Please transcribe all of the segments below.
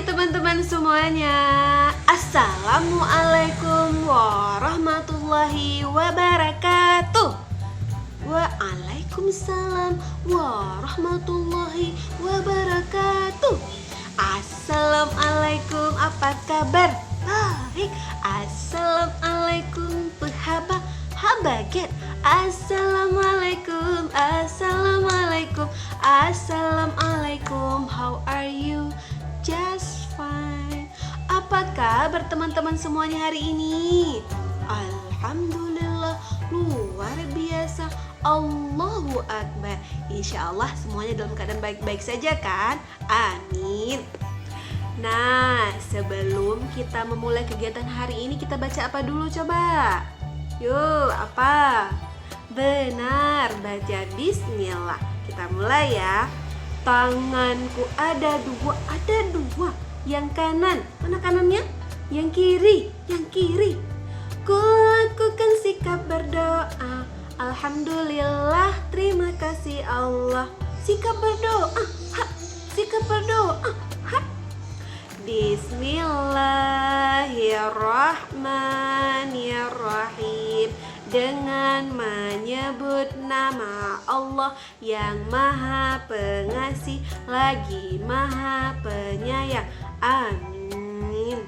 Hai teman-teman semuanya, Assalamualaikum warahmatullahi wabarakatuh. Waalaikumsalam warahmatullahi wabarakatuh. Assalamualaikum, apa kabar? Baik. Assalamualaikum, bahagia. Assalamualaikum, assalamualaikum, assalamualaikum. How are you? Just fine. Apa kabar teman-teman semuanya hari ini? Alhamdulillah, luar biasa. Allahu Akbar. Insya Allah semuanya dalam keadaan baik-baik saja kan? Amin. Nah, sebelum kita memulai kegiatan hari ini, kita baca apa dulu coba? Yuk, apa? Benar, baca bismillah. Kita mulai ya. Tanganku ada dua. Yang kanan, mana kanannya? Yang kiri. Ku lakukan sikap berdoa. Alhamdulillah, terima kasih Allah. Sikap berdoa, sikap berdoa, Bismillahirrahmanirrahim. Dengan menyebut nama Allah yang Maha Pengasih lagi Maha Penyayang. Amin.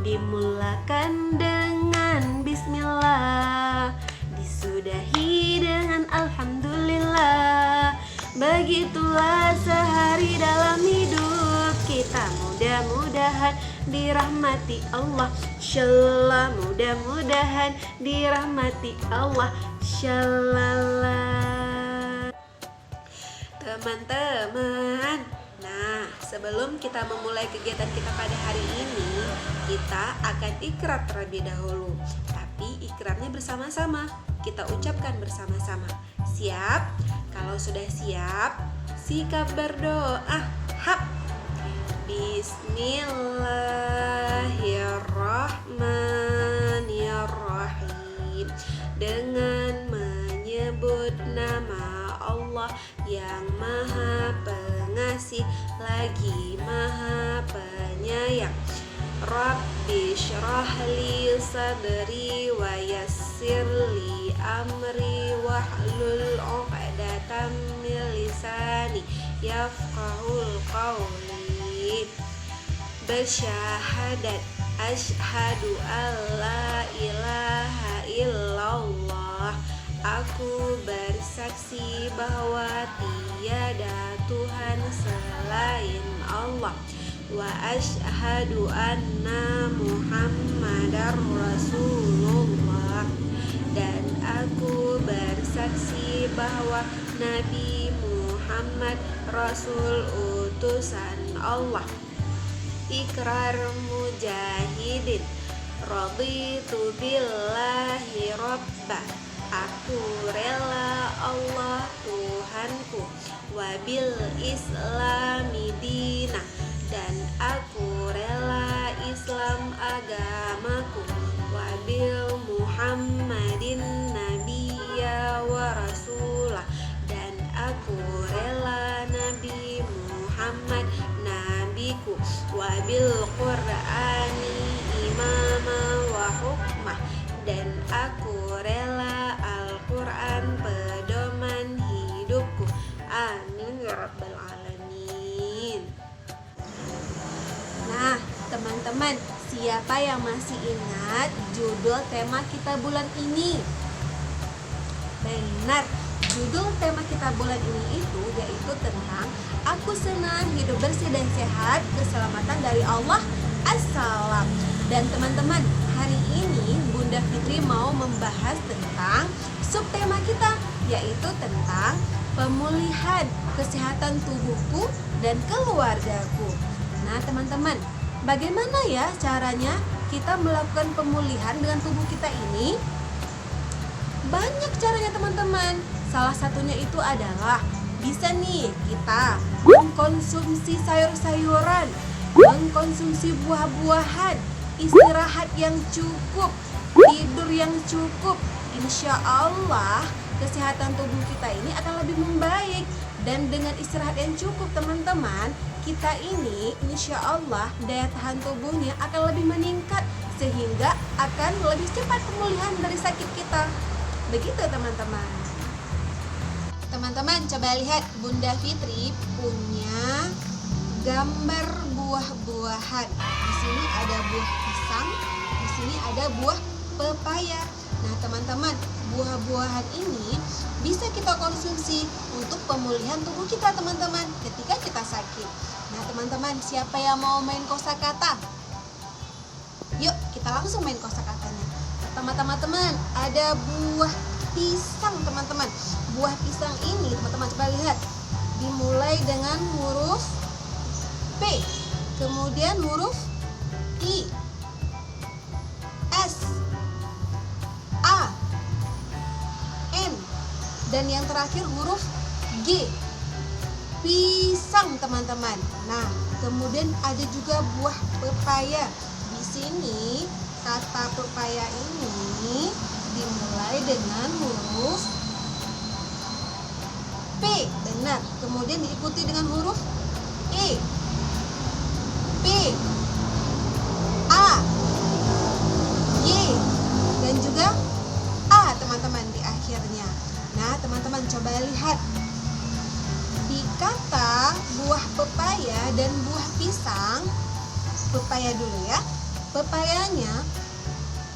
Dimulakan dengan bismillah, disudahi dengan alhamdulillah. Begitulah sehari dalam hidup kita, mudah-mudahan dirahmati Allah. Insyaallah, mudah-mudahan dirahmati Allah. Insyaallah. Teman-teman, nah sebelum kita memulai kegiatan kita pada hari ini, kita akan ikrar terlebih dahulu. Tapi ikrarnya bersama-sama, kita ucapkan bersama-sama. Siap? Kalau sudah siap, sikap berdoa. Bismillahirrahmanirrahim. Dengan menyebut nama Allah yang Maha Pengasih lagi Maha Penyayang. Rabbi syrah li sadri wa yassir li amri wahlul 'uqdatam min lisani yafqahul qawli. Bersyahadat asyhadu alla ilaha illallah. Aku bersaksi bahwa tiada Tuhan selain Allah. Wa asyhadu anna Muhammadar Rasulullah. Dan aku bersaksi bahwa Nabi Muhammad Rasul utusan Allah. Ikrar mujahidin. Raditu billahi rabba. Aku rela Allah Tuhanku. Wabil islami dina. Dan aku rela Islam agamaku. Wabil Muhammadin nabiyya wa rasulah. Dan aku rela Nabi Muhammad nabiku. Wabil Qur'ani imama wa hukmah. Dan aku rela Al-Quran pedoman hidupku. Amin ya rabbal alamin. Nah teman-teman, siapa yang masih ingat judul tema kita bulan ini? Benar, judul tema kita bulan ini itu yaitu tentang Aku senang hidup bersih dan sehat, keselamatan dari Allah Assalam. Dan teman-teman, hari ini Bunda Fitri mau membahas tentang subtema kita, yaitu tentang pemulihan kesehatan tubuhku dan keluargaku. Nah teman-teman, bagaimana ya caranya kita melakukan pemulihan dengan tubuh kita ini? Banyak caranya teman-teman. Salah satunya itu adalah bisa nih kita mengkonsumsi sayur-sayuran, mengkonsumsi buah-buahan, istirahat yang cukup, tidur yang cukup. Insya Allah kesehatan tubuh kita ini akan lebih membaik. Dan dengan istirahat yang cukup teman-teman, kita ini insya Allah daya tahan tubuhnya akan lebih meningkat, sehingga akan lebih cepat pemulihan dari sakit kita. Begitu teman-teman. Teman-teman coba lihat, Bunda Fitri punya gambar buah-buahan. Di sini ada buah pisang, di sini ada buah pepaya. Nah teman-teman, buah-buahan ini bisa kita konsumsi untuk pemulihan tubuh kita teman-teman ketika kita sakit. Nah teman-teman, siapa yang mau main kosakata? Yuk kita langsung main kosakatanya. Pertama-tama teman, ada buah pisang teman-teman. Buah pisang ini teman-teman coba lihat, dimulai dengan huruf P, kemudian huruf I, S, A, N, dan yang terakhir huruf G. Pisang teman-teman. Nah, kemudian ada juga buah pepaya. Di sini kata pepaya ini dimulai dengan huruf P, benar. Kemudian diikuti dengan huruf E, P, A, Y, dan juga A teman-teman di akhirnya. Nah teman-teman coba lihat, di kata buah pepaya dan buah pisang, pepaya dulu ya. Pepayanya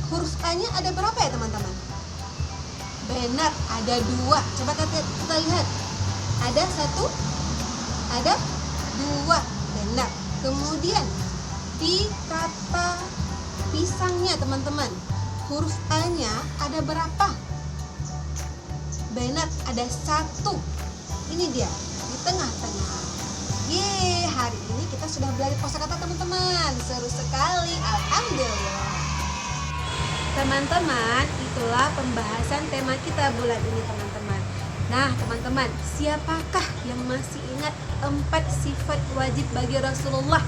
huruf A-nya ada berapa ya teman-teman? Benar, ada 2. Coba kita lihat, ada 1, ada 2, benar. Kemudian di kata pisangnya teman-teman, huruf A-nya ada berapa? Benar, ada 1. Ini dia, di tengah-tengah. Yeay, hari ini kita sudah belajar kosakata teman-teman. Seru sekali, alhamdulillah. Teman-teman, itulah pembahasan tema kita bulan ini teman-teman. Nah teman-teman, siapakah yang masih ingat 4 sifat wajib bagi Rasulullah?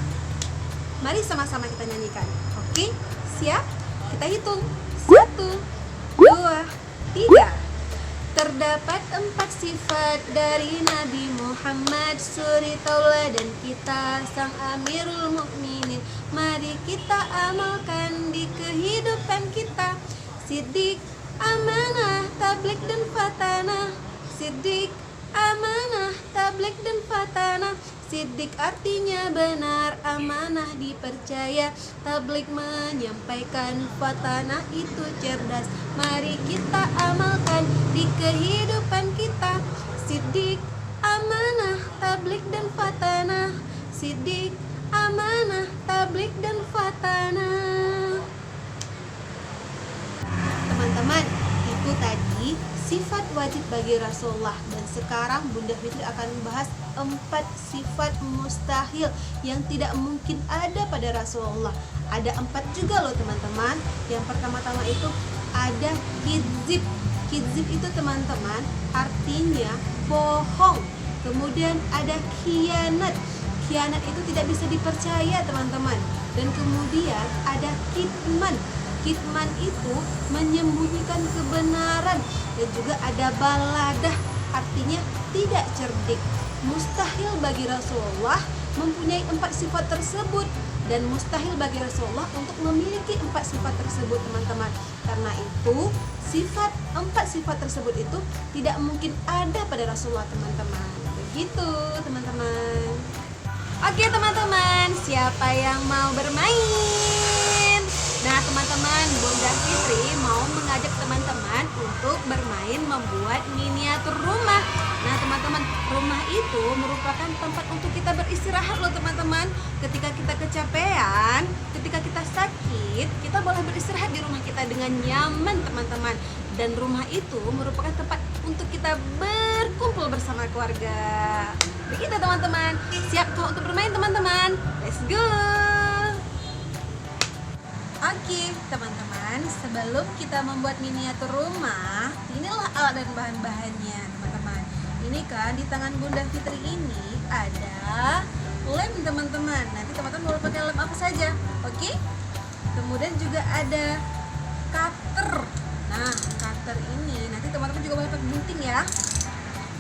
Mari sama-sama kita nyanyikan. Oke, siap? Kita hitung. 1, 2, 3. Terdapat 4 sifat dari Nabi Muhammad, suri tauladan kita sang Amirul Mukminin. Mari kita amalkan di kehidupan kita. Siddiq, amanah, tabligh dan fatanah. Siddiq, amanah, tabligh dan fatanah. Siddiq artinya benar, amanah dipercaya, tabligh menyampaikan, fatanah itu cerdas. Mari kita amalkan di kehidupan kita. Siddiq, amanah, tabligh dan fatanah. Siddiq, amanah, tabligh dan fatanah. Teman-teman, itu tadi sifat wajib bagi Rasulullah. Dan sekarang Bunda Fitri akan membahas 4 sifat mustahil yang tidak mungkin ada pada Rasulullah. Ada 4 juga loh teman-teman. Yang pertama-tama itu ada kizib. Kizib itu teman-teman artinya bohong. Kemudian ada khianat. Khianat itu tidak bisa dipercaya teman-teman. Dan kemudian ada kitman. Kitman itu menyembunyikan kebenaran. Dan juga ada baladah, artinya tidak cerdik. Mustahil bagi Rasulullah mempunyai 4 sifat tersebut. Dan mustahil bagi Rasulullah untuk memiliki 4 sifat tersebut teman-teman. Karena itu 4 sifat tersebut itu tidak mungkin ada pada Rasulullah teman-teman. Begitu teman-teman. Oke teman-teman, siapa yang mau bermain? Nah teman-teman, Bunda Fitri mau mengajak teman-teman untuk bermain membuat miniatur rumah. Nah teman-teman, rumah itu merupakan tempat untuk kita beristirahat loh teman-teman. Ketika kita kecapean, ketika kita sakit, kita boleh beristirahat di rumah kita dengan nyaman teman-teman. Dan rumah itu merupakan tempat untuk kita berkumpul bersama keluarga. Begitu teman-teman. Siapkah untuk bermain teman-teman? Let's go! Oke teman-teman, sebelum kita membuat miniatur rumah, inilah alat dan bahan-bahannya teman-teman. Ini kan di tangan Bunda Fitri ini ada lem teman-teman. Nanti teman-teman boleh pakai lem apa saja, oke? Kemudian juga ada cutter. Nah, cutter ini nanti teman-teman juga boleh pakai gunting ya.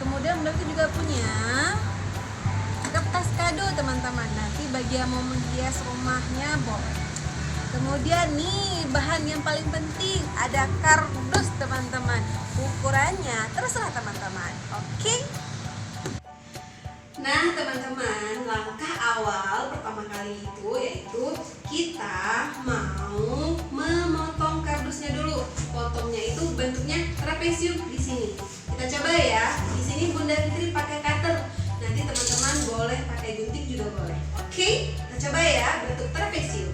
Kemudian Bunda Fitri juga punya tas kado teman-teman. Nanti bagi yang mau menghias rumahnya boleh. Kemudian nih bahan yang paling penting ada kardus teman-teman. Ukurannya terserah teman-teman. Oke? Nah teman-teman, langkah awal pertama kali itu yaitu kita mau memotong kardusnya dulu. Potongnya itu bentuknya trapesium di sini. Kita coba ya. Di sini Bunda Fitri pakai cutter. Nanti teman-teman boleh pakai gunting juga boleh. Oke? Kita coba ya bentuk trapesium.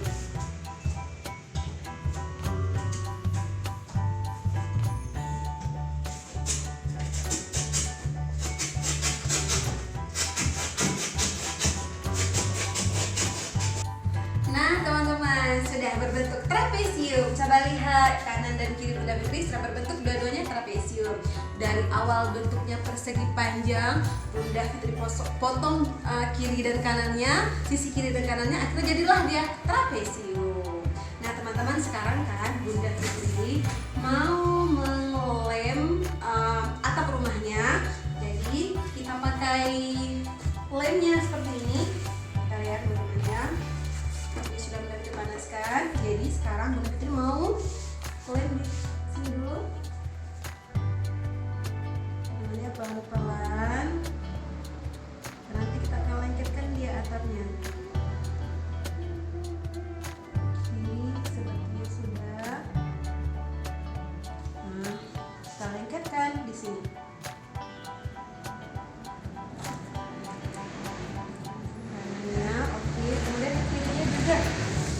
Nah teman-teman, sudah berbentuk trapesium. Coba lihat kanan dan kiri Bunda Fitri sudah berbentuk dua-duanya trapesium. Dari awal bentuknya persegi panjang, Bunda Fitri potong kiri dan kanannya, sisi kiri dan kanannya, akhirnya jadilah dia trapesium. Nah teman-teman, sekarang kan Bunda Fitri mau mengelem atap rumahnya. Jadi kita pakai lemnya seperti ini. Kita lihat teman-teman ya. Ini sudah mulai dipanaskan. Jadi sekarang Bunda Fitri mau lem di sini dulu. Lemnya pelan-pelan. Nanti kita akan lengketkan dia atapnya. Oke, sepertinya sudah. Nah, kita lengketkan di sini.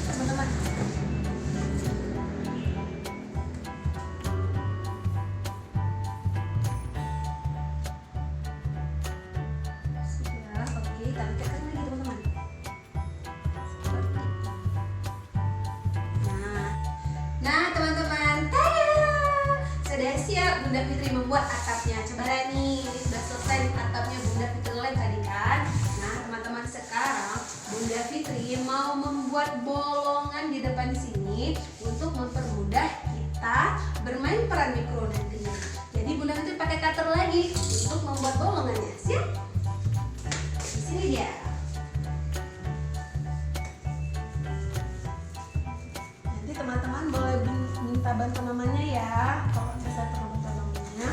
Teman-teman, sudah oke, kita lengketkan lagi teman-teman. Nah teman-teman, tada! Sudah siap Bunda Fitri membuat atapnya. Coba lihat nih, ini sudah selesai atapnya Bunda Fitri lem tadi kan. Nah teman-teman, sekarang Bunda Fitri mau membuat bolongan di depan sini untuk mempermudah kita bermain peran mikro nantinya. Jadi Bunda Fitri pakai cutter lagi untuk membuat bolongannya. Siap? Di sini dia. Nanti teman-teman boleh minta bantuan namanya ya. Kalau bisa perlu bantuan namanya.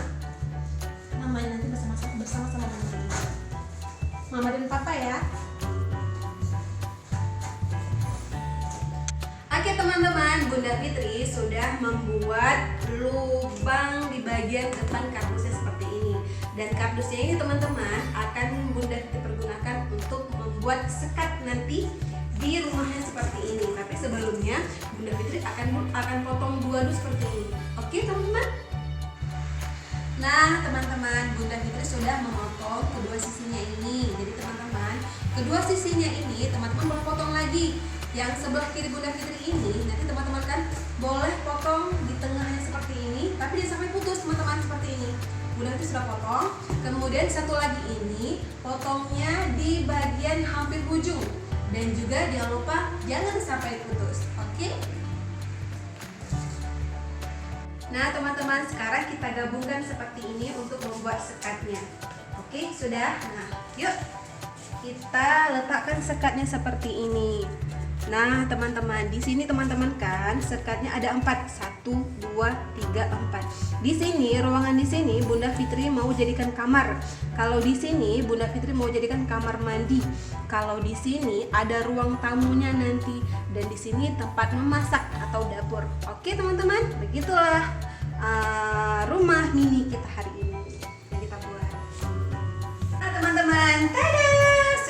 Namanya nanti bersama-sama dengan Mama dan Papa ya. Oke teman-teman, Bunda Fitri sudah membuat lubang di bagian depan kardusnya seperti ini. Dan kardusnya ini teman-teman akan Bunda Fitri pergunakan untuk membuat sekat nanti di rumahnya seperti ini. Tapi sebelumnya Bunda Fitri akan potong dua dus seperti ini. Oke teman-teman? Nah teman-teman, Bunda Fitri sudah memotong kedua sisinya ini. Jadi teman-teman, kedua sisinya ini teman-teman boleh potong lagi. Yang sebelah kiri Bunda Fitri ini nanti teman-teman kan boleh potong di tengahnya seperti ini, tapi jangan sampai putus teman-teman, seperti ini. Bunda Fitri sudah potong. Kemudian satu lagi ini potongnya di bagian hampir ujung, dan juga jangan lupa jangan sampai putus. Oke? Nah teman-teman, sekarang kita gabungkan seperti ini untuk membuat sekatnya. Oke, sudah. Nah yuk kita letakkan sekatnya seperti ini. Nah teman-teman, di sini teman-teman kan sekatnya ada 4, 1, 2, 3, 4. Di sini ruangan di sini Bunda Fitri mau jadikan kamar. Kalau di sini Bunda Fitri mau jadikan kamar mandi. Kalau di sini ada ruang tamunya nanti, dan di sini tempat memasak atau dapur. Oke teman-teman, begitulah rumah mini kita hari ini yang kita buat. Nah teman-teman, tada!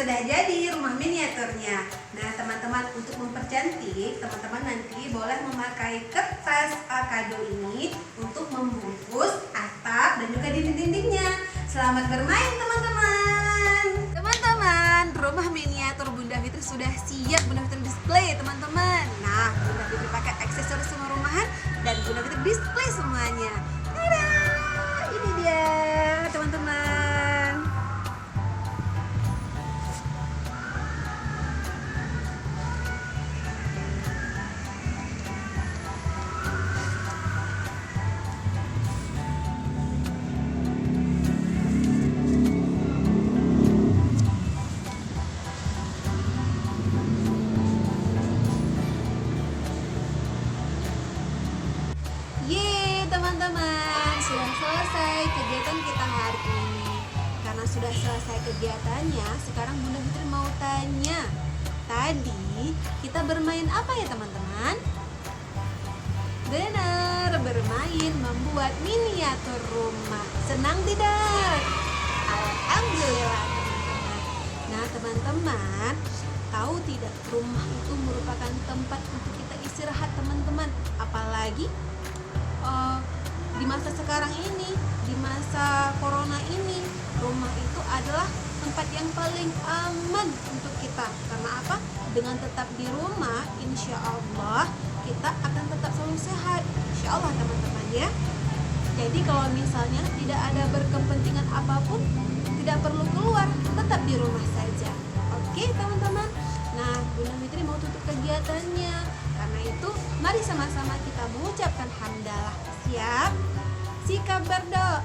Sudah jadi rumah miniaturnya. Nah teman-teman, untuk mempercantik, teman-teman nanti boleh memakai kertas kado ini untuk membungkus atap dan juga dinding-dindingnya. Selamat bermain teman-teman. Teman-teman, rumah miniatur Bunda Fitri sudah siap Bunda Fitri display teman-teman. Nah Bunda Fitri pakai aksesoris semua rumahan dan Bunda Fitri display semuanya. Tada! Ini dia teman-teman. teman-teman, sudah selesai kegiatan kita hari ini. Karena sudah selesai kegiatannya, sekarang Bunda Fitri mau tanya, tadi kita bermain apa ya teman-teman? Benar, bermain membuat miniatur rumah. Senang tidak? Alhamdulillah teman-teman. Nah teman-teman, tahu tidak, rumah itu merupakan tempat untuk kita istirahat teman-teman. Apalagi di masa sekarang ini, di masa corona ini, rumah itu adalah tempat yang paling aman untuk kita. Karena apa? Dengan tetap di rumah, insya Allah kita akan tetap selalu sehat, insya Allah teman-teman ya. Jadi kalau misalnya tidak ada berkepentingan apapun, tidak perlu keluar, tetap di rumah saja. Oke teman-teman. Nah, Bunda Fitri mau tutup kegiatannya. Karena itu, mari sama-sama kita mengucapkan hamdalah. Siap? Sikap berdoa.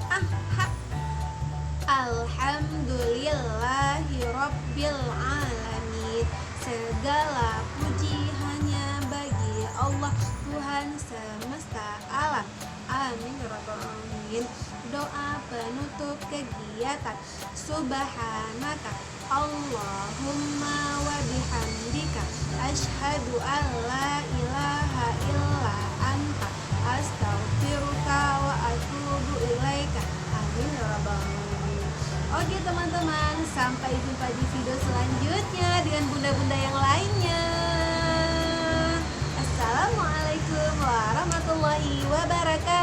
Alhamdulillahirabbil alamin. Segala puji hanya bagi Allah, Tuhan semesta alam. Amin ya rabbal alamin. Doa penutup kegiatan. Subhanaka Allahumma wa bihamdika asyhadu an la ilaha illa anta astaghfiruka wa atubu ilaika. Amin ya rabbal alamin. Oke teman-teman, sampai jumpa di video selanjutnya dengan bunda-bunda yang lainnya. Assalamualaikum warahmatullahi wabarakatuh.